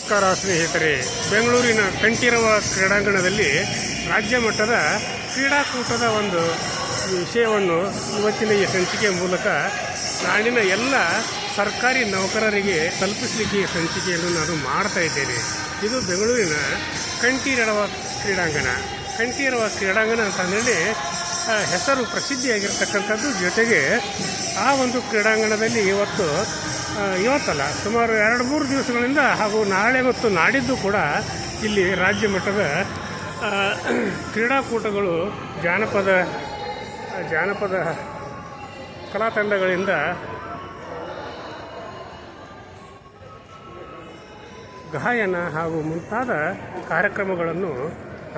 ನಮಸ್ಕಾರ ಸ್ನೇಹಿತರೆ. ಬೆಂಗಳೂರಿನ ಕಂಠೀರವ ಕ್ರೀಡಾಂಗಣದಲ್ಲಿ ರಾಜ್ಯ ಮಟ್ಟದ ಕ್ರೀಡಾಕೂಟದ ಒಂದು ವಿಷಯವನ್ನು ಇವತ್ತಿನ ಈ ಸಂಚಿಕೆ ಮೂಲಕ ನಾಡಿನ ಎಲ್ಲ ಸರ್ಕಾರಿ ನೌಕರರಿಗೆ ತಲುಪಿಸಲಿಕ್ಕೆ ಈ ಸಂಚಿಕೆಯನ್ನು ನಾನು ಮಾಡ್ತಾ ಇದ್ದೇನೆ. ಇದು ಬೆಂಗಳೂರಿನ ಕಂಠೀರವ ಕ್ರೀಡಾಂಗಣ. ಕಂಠೀರವ ಕ್ರೀಡಾಂಗಣ ಅಂತಂದರೆ ಹೆಸರು ಪ್ರಸಿದ್ಧಿಯಾಗಿರ್ತಕ್ಕಂಥದ್ದು. ಜೊತೆಗೆ ಆ ಒಂದು ಕ್ರೀಡಾಂಗಣದಲ್ಲಿ ಇವತ್ತಲ್ಲ ಸುಮಾರು 2-3 ದಿವಸಗಳಿಂದ ಹಾಗೂ ನಾಳೆ ಮತ್ತು ನಾಡಿದ್ದು ಕೂಡ ಇಲ್ಲಿ ರಾಜ್ಯ ಮಟ್ಟದ ಕ್ರೀಡಾಕೂಟಗಳು ಜಾನಪದ ಕಲಾ ತಂಡಗಳಿಂದ ಗಾಯನ ಹಾಗೂ ಮುಂತಾದ ಕಾರ್ಯಕ್ರಮಗಳನ್ನು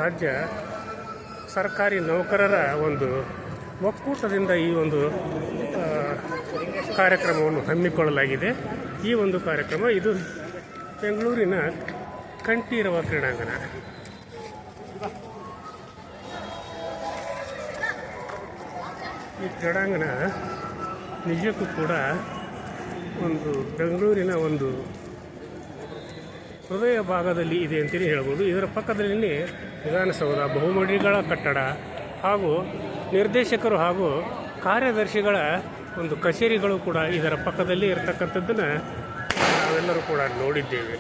ರಾಜ್ಯ ಸರ್ಕಾರಿ ನೌಕರರ ಒಂದು ಒಕ್ಕೂಟದಿಂದ ಈ ಒಂದು ಕಾರ್ಯಕ್ರಮವನ್ನು ಹಮ್ಮಿಕೊಳ್ಳಲಾಗಿದೆ. ಈ ಒಂದು ಕಾರ್ಯಕ್ರಮ ಇದು ಬೆಂಗಳೂರಿನ ಕಂಠೀರವ ಕ್ರೀಡಾಂಗಣ. ಈ ಕ್ರೀಡಾಂಗಣ ನಿಜಕ್ಕೂ ಕೂಡ ಒಂದು ಬೆಂಗಳೂರಿನ ಒಂದು ಹೃದಯ ಭಾಗದಲ್ಲಿ ಇದೆ ಅಂತಲೇ ಹೇಳ್ಬೋದು. ಇದರ ಪಕ್ಕದಲ್ಲಿ ವಿಧಾನಸೌಧ, ಬಹುಮಹಡಿಗಳ ಕಟ್ಟಡ ಹಾಗೂ ನಿರ್ದೇಶಕರು ಹಾಗೂ ಕಾರ್ಯದರ್ಶಿಗಳ ಒಂದು ಕಚೇರಿಗಳು ಕೂಡ ಇದರ ಪಕ್ಕದಲ್ಲಿ ಇರತಕ್ಕಂಥದ್ದನ್ನು ನಾವೆಲ್ಲರೂ ಕೂಡ ನೋಡಿದ್ದೇವೆ.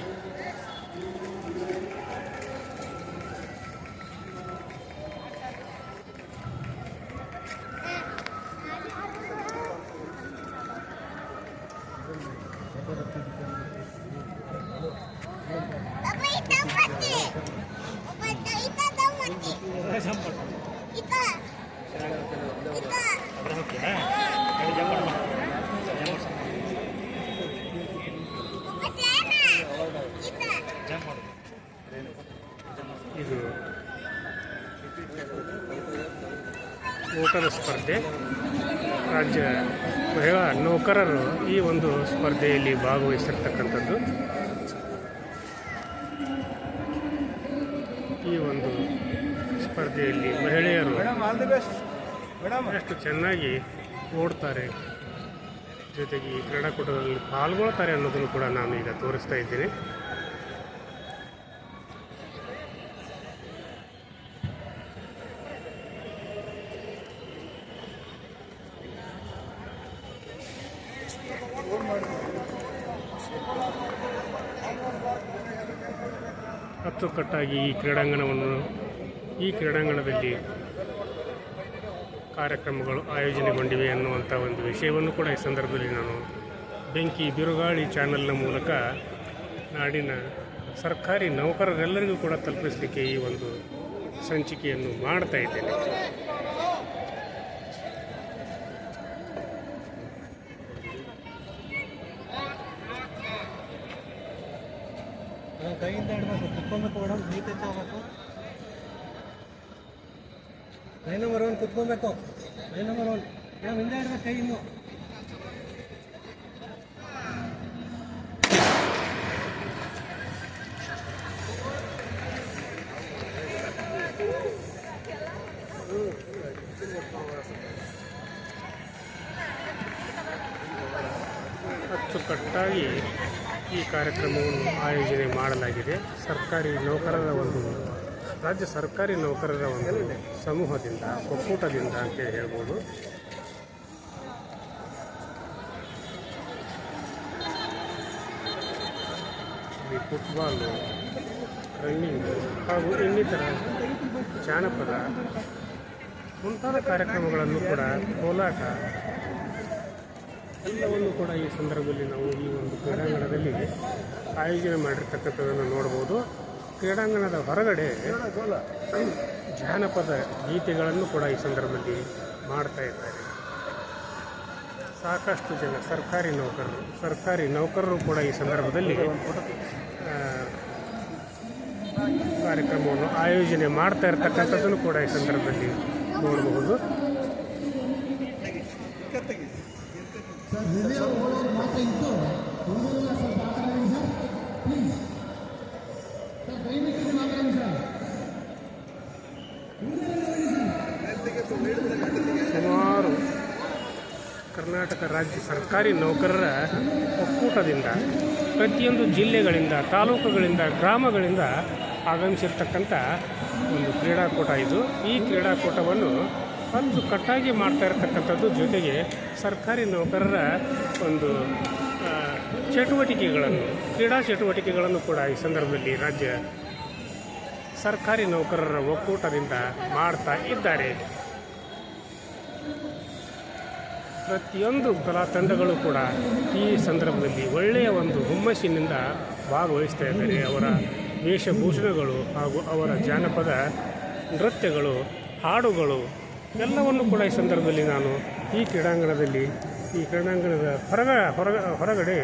ಇದು ಓಟದ ಸ್ಪರ್ಧೆ. ರಾಜ್ಯ ಮಹಿಳಾ ನೌಕರರು ಈ ಒಂದು ಸ್ಪರ್ಧೆಯಲ್ಲಿ ಭಾಗವಹಿಸಿರ್ತಕ್ಕಂಥದ್ದು. ಈ ಒಂದು ಸ್ಪರ್ಧೆಯಲ್ಲಿ ಮಹಿಳೆಯರು ಎಷ್ಟು ಚೆನ್ನಾಗಿ ಓಡ್ತಾರೆ, ಜೊತೆಗೆ ಈ ಕ್ರೀಡಾಕೂಟದಲ್ಲಿ ಪಾಲ್ಗೊಳ್ತಾರೆ ಅನ್ನೋದನ್ನು ಕೂಡ ನಾನು ಈಗ ತೋರಿಸ್ತಾ ಇದ್ದೇನೆ. ಅಚ್ಚುಕಟ್ಟಾಗಿ ಈ ಕ್ರೀಡಾಂಗಣದಲ್ಲಿ ಕಾರ್ಯಕ್ರಮಗಳು ಆಯೋಜನೆಗೊಂಡಿವೆ ಅನ್ನುವಂಥ ಒಂದು ವಿಷಯವನ್ನು ಕೂಡ ಈ ಸಂದರ್ಭದಲ್ಲಿ ನಾನು ಬೆಂಕಿ ಬಿರುಗಾಳಿ ಚಾನಲ್ನ ಮೂಲಕ ನಾಡಿನ ಸರ್ಕಾರಿ ನೌಕರರೆಲ್ಲರಿಗೂ ಕೂಡ ತಲುಪಿಸಲಿಕ್ಕೆ ಈ ಒಂದು ಸಂಚಿಕೆಯನ್ನು ಮಾಡ್ತಾ ಇದ್ದೇನೆ. ಕೈಯಿಂದ ಹಿಡ್ಬೇಕು, ಕುತ್ಕೊಬೇಕು ಮೇಡಮ್, ನೀ ತೆಚ್ಚಬೇಕು. ಕೈ ನಂಬರ್ 1 ಕುತ್ಕೊಬೇಕು. ಕೈ ನಂಬರ್ 1 ಮೇಡಮ್ ಹಿಂದೆ ಹಿಡ್ಬೇಕು, ಕೈ ಇನ್ನು ಅಚ್ಚುಕಟ್ಟಾಗಿ ಈ ಕಾರ್ಯಕ್ರಮವನ್ನು ಆಯೋಜನೆ ಮಾಡಲಾಗಿದೆ. ರಾಜ್ಯ ಸರ್ಕಾರಿ ನೌಕರರ ಒಂದು ಸಮೂಹದಿಂದ, ಒಕ್ಕೂಟದಿಂದ ಅಂತೇಳಿ ಹೇಳ್ಬೋದು. ಈ ಫುಟ್ಬಾಲು, ರನ್ನಿಂಗು ಹಾಗೂ ಇನ್ನಿತರ ಜಾನಪದ ಮುಂತಾದ ಕಾರ್ಯಕ್ರಮಗಳನ್ನು ಕೂಡ, ಕೋಲಾಟ ಎಲ್ಲವನ್ನು ಕೂಡ ಈ ಸಂದರ್ಭದಲ್ಲಿ ನಾವು ಈ ಒಂದು ಕ್ರೀಡಾಂಗಣದಲ್ಲಿ ಆಯೋಜನೆ ಮಾಡಿರ್ತಕ್ಕಂಥದ್ದನ್ನು ನೋಡ್ಬೋದು. ಕ್ರೀಡಾಂಗಣದ ಹೊರಗಡೆ ಜಾನಪದ ಗೀತೆಗಳನ್ನು ಕೂಡ ಈ ಸಂದರ್ಭದಲ್ಲಿ ಮಾಡ್ತಾ ಇದ್ದಾರೆ. ಸಾಕಷ್ಟು ಜನ ಸರ್ಕಾರಿ ನೌಕರರು ಕೂಡ ಈ ಸಂದರ್ಭದಲ್ಲಿ ಕಾರ್ಯಕ್ರಮವನ್ನು ಆಯೋಜನೆ ಮಾಡ್ತಾ ಇರತಕ್ಕಂಥದ್ದನ್ನು ಕೂಡ ಈ ಸಂದರ್ಭದಲ್ಲಿ ನೋಡಬಹುದು. ಸುಮಾರು ಕರ್ನಾಟಕ ರಾಜ್ಯ ಸರ್ಕಾರಿ ನೌಕರರ ಒಕ್ಕೂಟದಿಂದ ಪ್ರತಿಯೊಂದು ಜಿಲ್ಲೆಗಳಿಂದ, ತಾಲೂಕುಗಳಿಂದ, ಗ್ರಾಮಗಳಿಂದ ಆಗಮಿಸಿರ್ತಕ್ಕಂಥ ಒಂದು ಕ್ರೀಡಾಕೂಟ ಇದು. ಈ ಕ್ರೀಡಾಕೂಟವನ್ನು ಅಚ್ಚುಕಟ್ಟಾಗಿ ಮಾಡ್ತಾ ಇರತಕ್ಕಂಥದ್ದು, ಜೊತೆಗೆ ಸರ್ಕಾರಿ ನೌಕರರ ಒಂದು ಕ್ರೀಡಾ ಚಟುವಟಿಕೆಗಳನ್ನು ಕೂಡ ಈ ಸಂದರ್ಭದಲ್ಲಿ ರಾಜ್ಯ ಸರ್ಕಾರಿ ನೌಕರರ ಒಕ್ಕೂಟದಿಂದ ಮಾಡ್ತಾ ಇದ್ದಾರೆ. ಪ್ರತಿಯೊಂದು ಕಲಾ ತಂಡಗಳು ಕೂಡ ಈ ಸಂದರ್ಭದಲ್ಲಿ ಒಳ್ಳೆಯ ಒಂದು ಹುಮ್ಮಸ್ಸಿನಿಂದ ಭಾಗವಹಿಸ್ತಾ ಇದ್ದಾರೆ. ಅವರ ವೇಷಭೂಷಣಗಳು ಹಾಗೂ ಅವರ ಜಾನಪದ ನೃತ್ಯಗಳು, ಹಾಡುಗಳು ಎಲ್ಲವನ್ನು ಕೂಡ ಈ ಸಂದರ್ಭದಲ್ಲಿ ನಾನು ಈ ಕ್ರೀಡಾಂಗಣದ ಹೊರಗಡೆ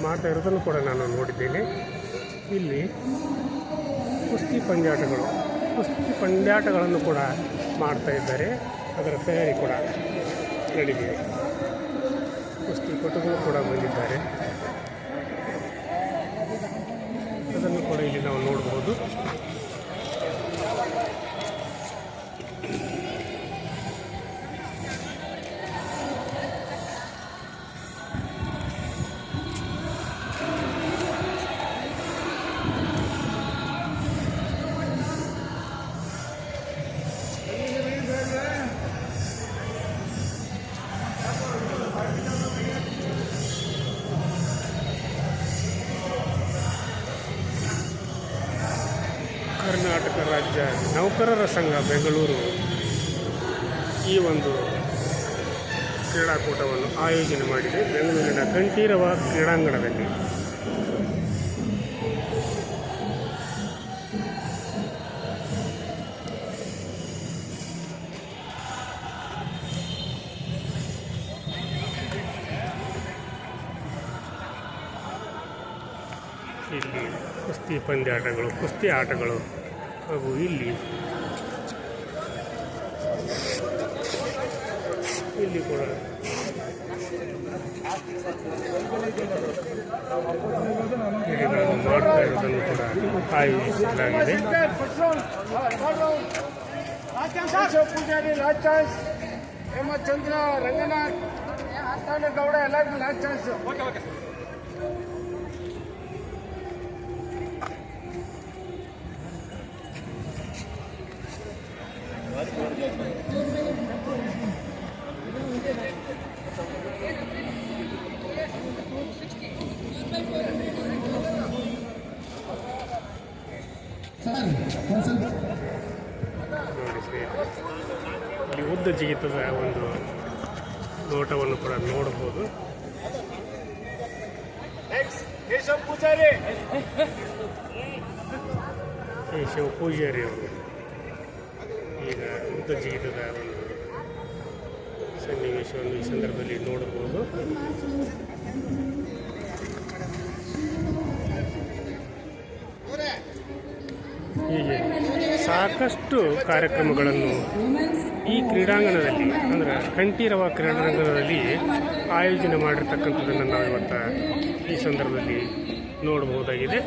ಮಾಡ್ತಾ ಇರೋದನ್ನು ಕೂಡ ನಾನು ನೋಡಿದ್ದೇನೆ. ಇಲ್ಲಿ ಕುಸ್ತಿ ಪಂದ್ಯಾಟಗಳನ್ನು ಕೂಡ ಮಾಡ್ತಾ ಇದ್ದಾರೆ. ಅದರ ತಯಾರಿ ಕೂಡ ನಡೆದಿದೆ. ಕುಸ್ತಿಪಟುಗಳು ಕೂಡ ಬಂದಿದ್ದಾರೆ. ಅದನ್ನು ಕೂಡ ಇಲ್ಲಿ ನಾವು ನೋಡಬಹುದು. ಕರ್ನಾಟಕ ರಾಜ್ಯ ನೌಕರರ ಸಂಘ ಬೆಂಗಳೂರು ಈ ಒಂದು ಕ್ರೀಡಾಕೂಟವನ್ನು ಆಯೋಜನೆ ಮಾಡಿದೆ. ಬೆಂಗಳೂರಿನ ಕಂಠೀರವ ಕ್ರೀಡಾಂಗಣದಲ್ಲಿ ಇಲ್ಲಿ ಕುಸ್ತಿ ಪಂದ್ಯಾಟಗಳು, ಕುಸ್ತಿ ಆಟಗಳು ಹಾಗೂ ಇಲ್ಲಿ ಕೂಡ ಕ್ರೀಡೆಗಳನ್ನು ಮಾಡ್ತಾ ಇರೋದನ್ನು ಕೂಡ ಆಯೋಜಿಸಲಾಗಿದೆ. ಹೇಮಚಂದ್ರ, ರಂಗನಾಥ್, ಗೌಡ ಎಲ್ಲರಿಗೂ ಲಾಸ್ಟ್ ಚಾನ್ಸ್. ಇಲ್ಲಿ ಉದ್ದ ಜಿಗಿತದ ಒಂದು ನೋಟವನ್ನು ಕೂಡ ನೋಡಬಹುದು. ಕೇಶವ ಪೂಜಾರಿ ಅವರು ಈಗ ಉದ್ದ ಜಿಗಿತದ ಒಂದು ಸನ್ನಿವೇಶವನ್ನು ಈ ಸಂದರ್ಭದಲ್ಲಿ ನೋಡಬಹುದು. ಹೀಗೆ ಸಾಕಷ್ಟು ಕಾರ್ಯಕ್ರಮಗಳನ್ನು ಈ ಕ್ರೀಡಾಂಗಣದಲ್ಲಿ, ಅಂದರೆ ಕಂಠೀರವ ಕ್ರೀಡಾಂಗಣದಲ್ಲಿ ಆಯೋಜನೆ ಮಾಡಿರ್ತಕ್ಕಂಥದ್ದನ್ನು ನಾವು ಇವತ್ತು ಈ ಸಂದರ್ಭದಲ್ಲಿ ನೋಡಬಹುದಾಗಿದೆ.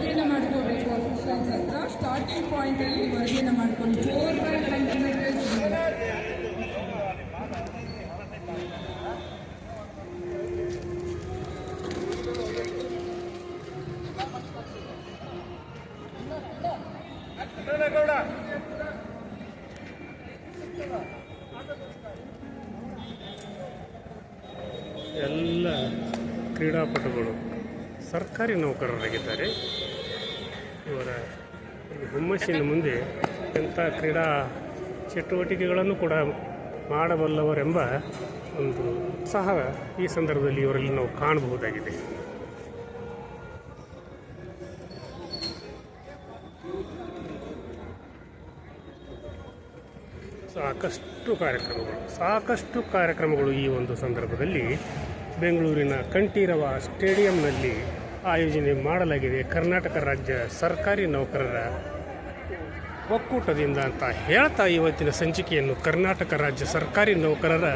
ಎಲ್ಲ ಕ್ರೀಡಾಪಟುಗಳು ಸರ್ಕಾರಿ ನೌಕರರಾಗಿದ್ದಾರೆ. ಇವರ ಹುಮ್ಮಸ್ಸಿನ ಮುಂದೆ ಎಂಥ ಕ್ರೀಡಾ ಚಟುವಟಿಕೆಗಳನ್ನು ಕೂಡ ಮಾಡಬಲ್ಲವರೆಂಬ ಒಂದು ಉತ್ಸಾಹ ಈ ಸಂದರ್ಭದಲ್ಲಿ ಇವರಲ್ಲಿ ನಾವು ಕಾಣಬಹುದಾಗಿದೆ. ಸಾಕಷ್ಟು ಕಾರ್ಯಕ್ರಮಗಳು ಈ ಒಂದು ಸಂದರ್ಭದಲ್ಲಿ ಬೆಂಗಳೂರಿನ ಕಂಠೀರವ ಸ್ಟೇಡಿಯಂನಲ್ಲಿ ಆಯೋಜನೆ ಮಾಡಲಾಗಿದೆ. ಕರ್ನಾಟಕ ರಾಜ್ಯ ಸರ್ಕಾರಿ ನೌಕರರ ಒಕ್ಕೂಟದಿಂದ ಅಂತ ಹೇಳ್ತಾ ಇವತ್ತಿನ ಸಂಚಿಕೆಯನ್ನು ಕರ್ನಾಟಕ ರಾಜ್ಯ ಸರ್ಕಾರಿ ನೌಕರರ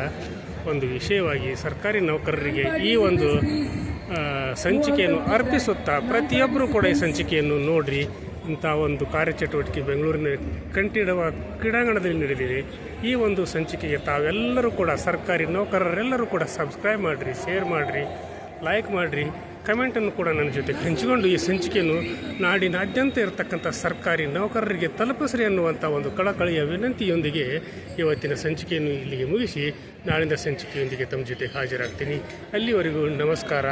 ಒಂದು ವಿಷಯವಾಗಿ ಸರ್ಕಾರಿ ನೌಕರರಿಗೆ ಈ ಒಂದು ಸಂಚಿಕೆಯನ್ನು ಅರ್ಪಿಸುತ್ತಾ ಪ್ರತಿಯೊಬ್ಬರೂ ಕೂಡ ಈ ಸಂಚಿಕೆಯನ್ನು ನೋಡ್ರಿ. ಇಂಥ ಒಂದು ಕಾರ್ಯಚಟುವಟಿಕೆ ಬೆಂಗಳೂರಿನ ಕಂಠೀರವ ಕ್ರೀಡಾಂಗಣದಲ್ಲಿ ನಡೆದಿದೆ. ಈ ಒಂದು ಸಂಚಿಕೆಗೆ ತಾವೆಲ್ಲರೂ ಕೂಡ ಸರ್ಕಾರಿ ನೌಕರರೆಲ್ಲರೂ ಕೂಡ ಸಬ್ಸ್ಕ್ರೈಬ್ ಮಾಡಿರಿ, ಶೇರ್ ಮಾಡಿರಿ, ಲೈಕ್ ಮಾಡಿರಿ. ಕಮೆಂಟನ್ನು ಕೂಡ ನನ್ನ ಜೊತೆ ಹಂಚಿಕೊಂಡು ಈ ಸಂಚಿಕೆಯನ್ನು ನಾಡಿನಾದ್ಯಂತ ಇರತಕ್ಕಂಥ ಸರ್ಕಾರಿ ನೌಕರರಿಗೆ ತಲುಪಿಸ್ರಿ ಅನ್ನುವಂಥ ಒಂದು ಕಳಕಳಿಯ ವಿನಂತಿಯೊಂದಿಗೆ ಇವತ್ತಿನ ಸಂಚಿಕೆಯನ್ನು ಇಲ್ಲಿಗೆ ಮುಗಿಸಿ ನಾಳಿನ ಸಂಚಿಕೆಯೊಂದಿಗೆ ತಮ್ಮ ಜೊತೆ ಹಾಜರಾಗ್ತೀನಿ. ಅಲ್ಲಿವರೆಗೂ ನಮಸ್ಕಾರ.